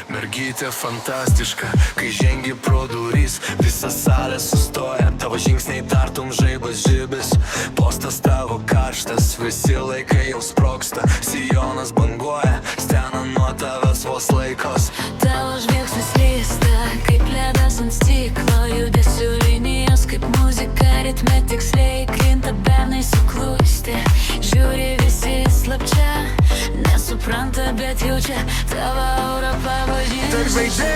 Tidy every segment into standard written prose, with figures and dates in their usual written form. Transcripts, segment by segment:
Mergytė fantastiška, kai žengi pro duris, visa salė sustoja, tavo žingsniai tartum žaibas žibis. Postas tavo karštas, visi laikai jau sprogsta, sijonas banguoja, stena nuo tavęs vos laikos. Tavo žvilgsnis lysta, kaip ledas ant stiklo, judesių linijos kaip muzika, ritme tiksliai krinta bernai suklusti. Žiūri visi slapčia, nesupranta, bet jaučia tavo aurą pavažinti. Tarp žvaigždė,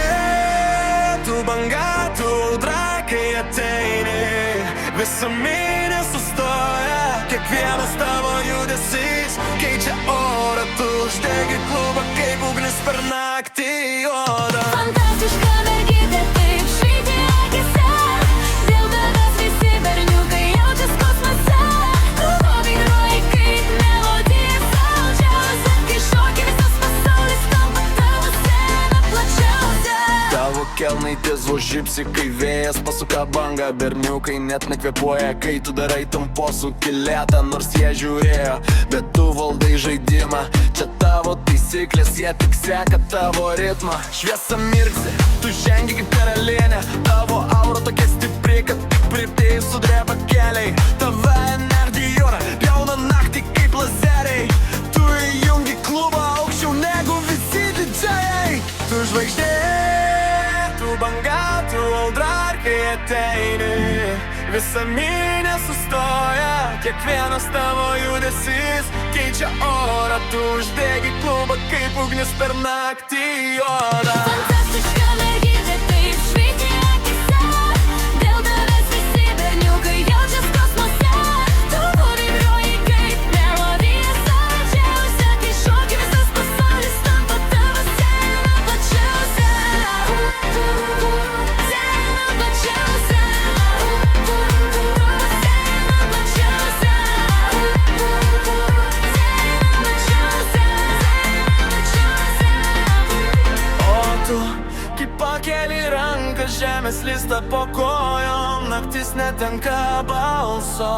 tu banga, tu audra, kai ateini, visa minė sustoja, kiekvienas tavo judesys keičia orą, tu uždegi klubą kaip ugnis per naktį juodą. Fantastiška mergytė, taip švyti akise, dėl tavęs visi berniukai jaučias kosmose. Klubo vingruoji kaip melodija saldžiausia, kai šoki visas pasaulis tampa tavo scena plačiausia. Tavo kelnai tiesvo žipsi, kai vėjas pasuka bangą, berniukai net nekvėpuoja, kai tu darai tam posūkį lėtą, nors jie žiūrėjo, bet tu valdai žaidimą. Čia tavo taisyklės, jie tik seka tavo ritmą. Šviesa mirksi, tu žengi kaip karalienė, tavo aura tokia stipri, kad tik priptėjai sudreba keliai. Tava energija pjauna naktį kaip lazeriai, tu įjungi klubą aukščiau negu visi didžiai. Tu žvaigždė, tu banga, tu audra, kai ateini, visa minė sustoja, kiekvienas tavo judesys keičia orą, tu uždegi klubą kaip ugnis per naktį juodą. Fantastiška mergytė, taip švyti akise, dėl tavęs visi berniukai jaučias kosmose. Tu vibruoji kaip melodija saldžiausia, kai šoki visas pasaulis tampa tavo scena plačiausia. Scena plačiausia. Pakeli ranką, žemės lysta po kojom, naktis netenka balso,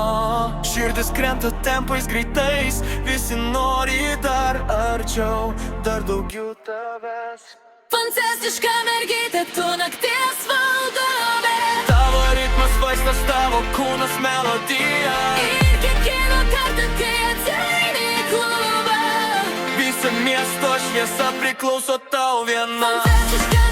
širdis krenta tempais greitais, visi nori dar arčiau, dar daugiau tavęs. Fantastiška mergytė, tu nakties valdovė, Tavo ritmas vaistas, tavo kūnas melodija, ir kiekvieną kartą, kai ateini į klubą, visa miesto šviesa priklauso tau viena. fantastiška